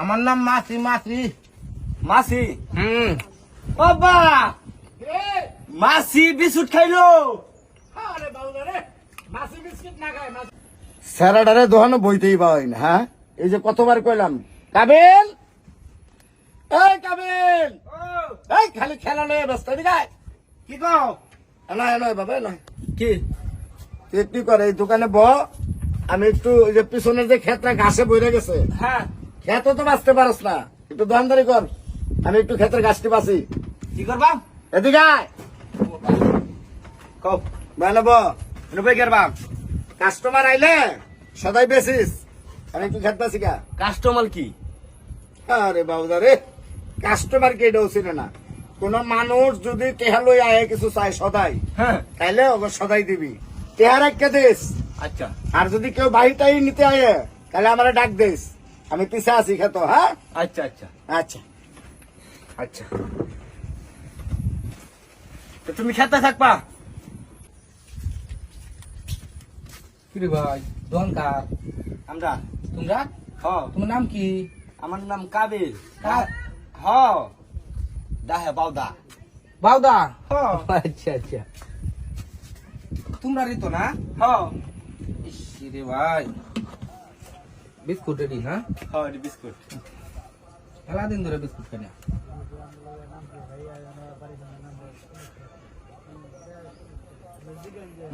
আমার নাম মাসি। মাসি মাসি হুম বাবা মাসি বিস্কুট খাইলো। স্যারাডারে দোকানে বইতেই পাই না। হ্যাঁ, এই যে কতবার কইলাম কাবিল, এই কাবিল, এই খালি খেলা লয়ে ব্যস্ত। এদিকে আয়। কি কও? এনয় এনয় বাবা এনয়। কি তুই কি করে এই দোকানে ব, আমি একটু ওই যে পিছনের যে ক্ষেতটা ঘাসে বইরে গেছে, হ্যাঁ ক্ষেত তো বাঁচতে পারস না, একটু দোকানদারি কর, আমি একটু ক্ষেতের ঘাসটি বাঁচি। কি করবা? এদিকে আয়। কও বানাব রুপে করবা। কাস্টমার আইলে সদাই বেসিস, আমি একটু ক্ষেত বাঁচি গা। কাস্টমার কি? আরে বাবুদা রে, কাস্টমার কে এটাও ছিল না। কোন মানুষ যদি টেহা লই আয় কিছু চাই সদাই, হ্যাঁ তাইলে ওকে সদাই দিবি, টেহার একটা দিস। আচ্ছা আর যদি কেউ বাড়িটাই নিতে আয় তাহলে আমার ডাক দিস, আমি পিছে আছি খেত। হ্যাঁ আচ্ছা আচ্ছা আচ্ছা আচ্ছা। তো তুমি খেতে থাকবা? কিরে ভাই দোকান কার? আমরা তোমরা? হ তোমার নাম কি? আমার নাম কাবিল। কা- হ দাহে বাউদা। বাউদা। হ আচ্ছা আচ্ছা, তোমরারই তো না? হ ইস রে ভাই, বিস্কুট রেডি না? হ বিস্কুট। মেলা দিন ধরে বিস্কুট খাই না।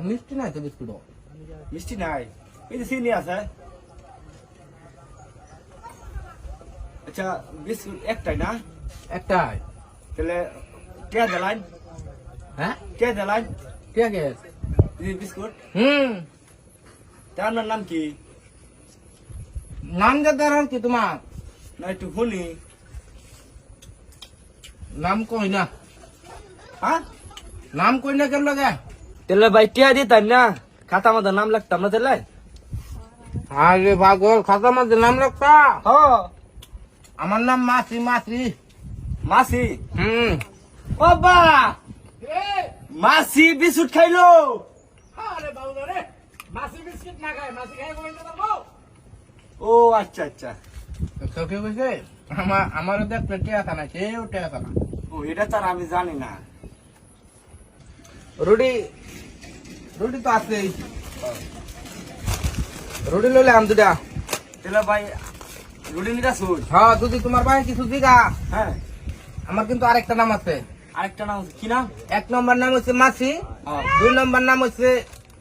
মিষ্টি নাই তো বিস্কুট? মিষ্টি নাই, এই যে চিনি আছে। আচ্ছা বিস্কুট একটাই না? একটাই। তাহলে কে দিলাইন? হ্যাঁ কে দিলাইন ঠিক আছে। বিস্কুট? হুম, তার নাম কি? নাম যাদের আর কি তোমার? না একটু শুনি। নাম কই না। হ্যাঁ নাম কই না কেন লাগে? তাহলে ভাই টিয়া দিতাম না, খাতা মতো নাম লাগতাম না তাহলে। আরে পাগল, খাতা মধ্যে নাম রাখতা? হ আমার নাম মাসি। মাসি মাসি হুম বাবা মাসি বিস্কুট খাইলো। ও আচ্ছা আচ্ছা। কেউ কেউ কইছে আমারও দেখলে টেকা না, কেউ টেকা না। ও এটা তার আমি জানি না। রুটি রুটি তো আছেই, রুটি লইলে আম দুটা। তাহলে ভাই রুটি নিটা শুন। হ্যাঁ, যদি তোমার ভাই কিছু দিগা। হ্যাঁ আমার কিন্তু আরেকটা নাম আছে। আরেকটা নাম কি নাম? 1 নম্বর নাম হচ্ছে মাসি, 2 নম্বর নাম হচ্ছে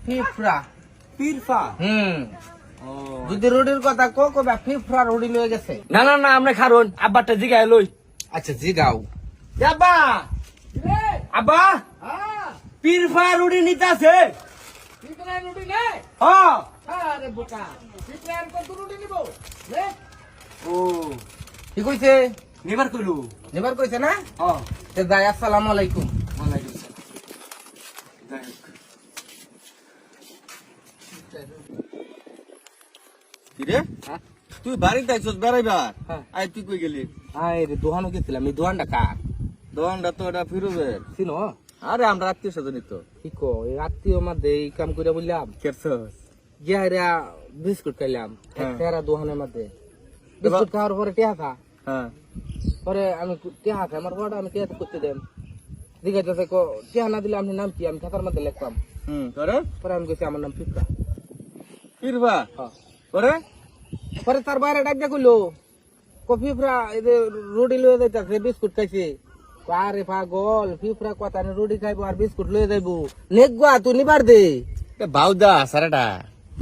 ফিফরা। পিরফা। হুম, ও যদি রুটির কথা কবে ফিফরা রুটি লয়ে গেছে। না না না, আমরা খারুন আব্বাটা জিগায় লই। আচ্ছা জিগাও। আব্বা আব্বা পিরফা রুটি নিতে আছে। হ্যাঁ ও কি কইছে? নিবার কইলু। নেবার কইছে না? হ্যাঁ তে যাই, আসসালামু আলাইকুম। ওয়ালাইকুম আসসালাম। যাই হোক। কিরে তুই বাড়িতে আইছস বেড়াইবার? হ্যাঁ। আই তুই কই গেলি? আয় রে, দোহানো গেছিলাম। এই দোহানটা কার? দোকানটা তো এটা ফিরোজের। চিনো? আরে আমরা আত্মীয় স্বজনই তো। কি কো, এই আত্মীয় মধ্যে এই কাম করে বললাম কেরছস? গিয়া বিস্কুট খাইলাম হ্যাঁ। তেরা দোহানের মধ্যে। বিস্কুট খাওয়ার পরে টিয়া খা, হ্যাঁ পরে আমি টিয়া খাই, আমার বড় আমি টিয়া করতে দেন জিজ্ঞাসা কো টিয়া না দিলে আপনার নাম কি? আমি খাতার মধ্যে লিখতাম। করে পরে আমি কইছি আমার নাম ফিফরা। ফিরবা হ্যাঁ। করে পরে তার বাইরে ডাক কইলো কো ফিফরা এই যে রুটি লয়ে যাইতাছে, বিস্কুট খাইছে। আরে পাগল, ফিফরা কথা না, রুটি খাইবো আর বিস্কুট লয়ে যাইবো। নেগুয়া তুই নিবার দে। বাউদা সারাটা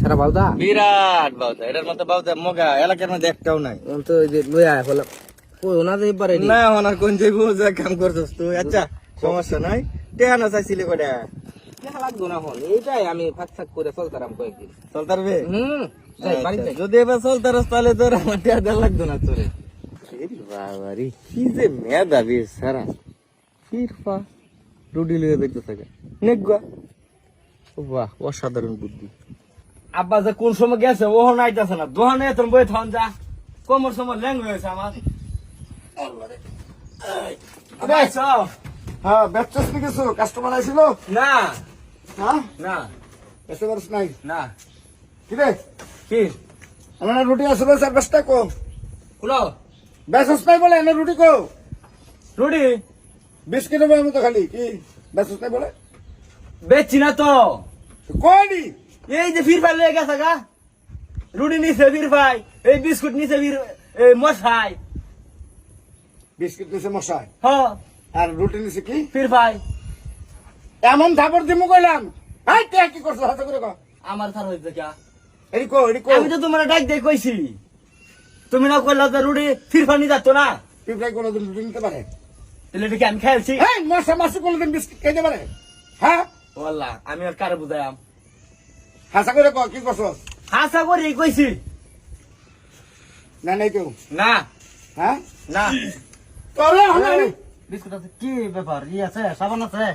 সারা বাউদা বিরাট বাউদা, এটার মতো বাউদা মগা এলাকার মধ্যে একটাও নাই। তো এই যে লয়ে আয় হলো কই না যাই পারে না ওনার কোন যাইবো যা কাম করছস তুই। আচ্ছা সমস্যা নাই, টেহা না চাইছিলি কটা? দেখা লাগতো না হন, এইটাই আমি ফাঁক ফাঁক করে চলতাম কয়েকদিন। চল তারবে। হুম, যাই বাড়ি যাই। যদি এবার চল তারস তাহলে তোর আমার টেহা দেওয়া লাগতো না তোরে। বাবারি কি যে মেধাবী সারা। ফিরফা রুডি লিয়ে দেখতে থাকে নেগুয়া। বাহ অসাধারণ বুদ্ধি। আব্বা যে কোন সময় গেছে ও নাইতেছে না, দোহানে তোর বই থান যা, কোমর সময় ল্যাং হয়েছে আমার। হ্যাঁ, ব্যবসা কিছু কাস্টমার আইছিল না হ্যাঁ, না এসে পারস নাই না কি রে? কি আমার রুটি আসবে স্যার, ব্যস্ত কম শুনো বেসস নাই বলে এনে রুটি কো রুটি বিস্কিট হবে আমি তো খালি কি বেসস নাই বলে বেচছি না তো কয়নি এই যে ফির ফাই লয়ে গেছে গা রুটি নিছে ফির ফাই এই বিস্কুট নিছে ফির এই মশাই বিস্কিট নিছে মশাই হ আর রুটি নিছে কি ফির ফাই এমন থাপড় দিমু কইলাম এই তুই কি করছ হাতে করে কো আমার থার হইছে কি এডি কো আমি তো তোমার ডাক দিয়ে কইছি তুমি না কইলা যে রুটি ফির ফাই নি যাচ্ছ না পিঁপড়ায় কোনোদিন রুটি নিতে পারে তাহলে এটা কি আমি খেয়েছি এই মশা মাসি কোনোদিন বিস্কিট খাইতে পারে হ্যাঁ ওয়াল্লাহ আমি আর কারে বুঝাইম হাসা করে কো কি করছ হাসা করে কইছি না নাই কেউ না হ্যাঁ না তোরে হলানি বিস্কুট আছে কি ব্যাপার ই আছে সাবান আছে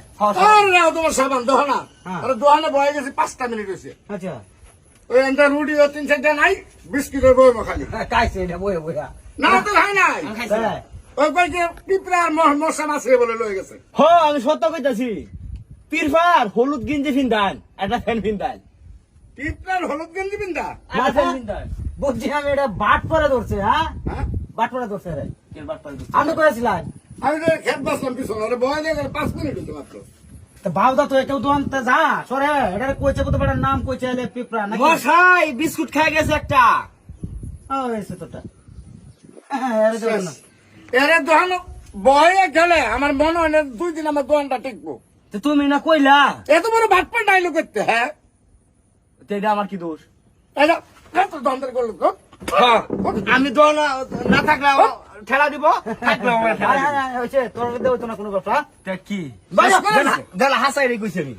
আর নাও তোমার সাবান দোহানা হ্যাঁ। আরে দোহানা বয়ে গেছে 5টা মিনিট হইছে আচ্ছা ওই এন্টা রুটি ও 3-4টা নাই বিস্কিটের বই খালি কাইছে এটা বইয়া বইয়া না তো হয় নাই তাই? ওই কই যে পিঁপড়া আর মশা মাছে বলে লয়ে গেছে হ আমি সত্য কইতাছি পীরফার হলুদ গিঞ্জি ফিন্দান একটা ফ্যান ফিন্দান পিঁপড়ার হলুদ গেঞ্জি পিন্দা একটা ফ্যান ফিন্দান বলছি আমি এটা বাট করে ধরছে হ্যাঁ হ্যাঁ বাট করে ধরছে রে কে বাট পাই আমি করেছিলাম আমি তো খেত বাসলাম পিছনে আরে বয়ে দিয়ে 5 মিনিট হইতে মাত্র তো বাউদা তো কেউ তো আনতে যা সরে এটা কইছে কত বড় নাম কইছে এলে পিপড়া নাকি মশাই বিস্কুট খাই গেছে একটা ও এসে তোটা আরে দেখ না এরে দোহান বয়ে গেলে আমার মনে হয় না 2 দিন আমার দোহানটা টিকবো তো তুমি না কইলা এত বড় বাটপা ডাইলগ করতে হ্যাঁ তো এটা আমার কি দোষ এটা এত দন্দর করলো তো হ্যাঁ, আমি তো না থাকলে ঠেলা দিব থাকলে আমার ঠেলা আরে দিব। আরে হইছে তোর দেও তো না কোনো কথা তা কি বাজা, দেলা হাসাই রে কইছি আমি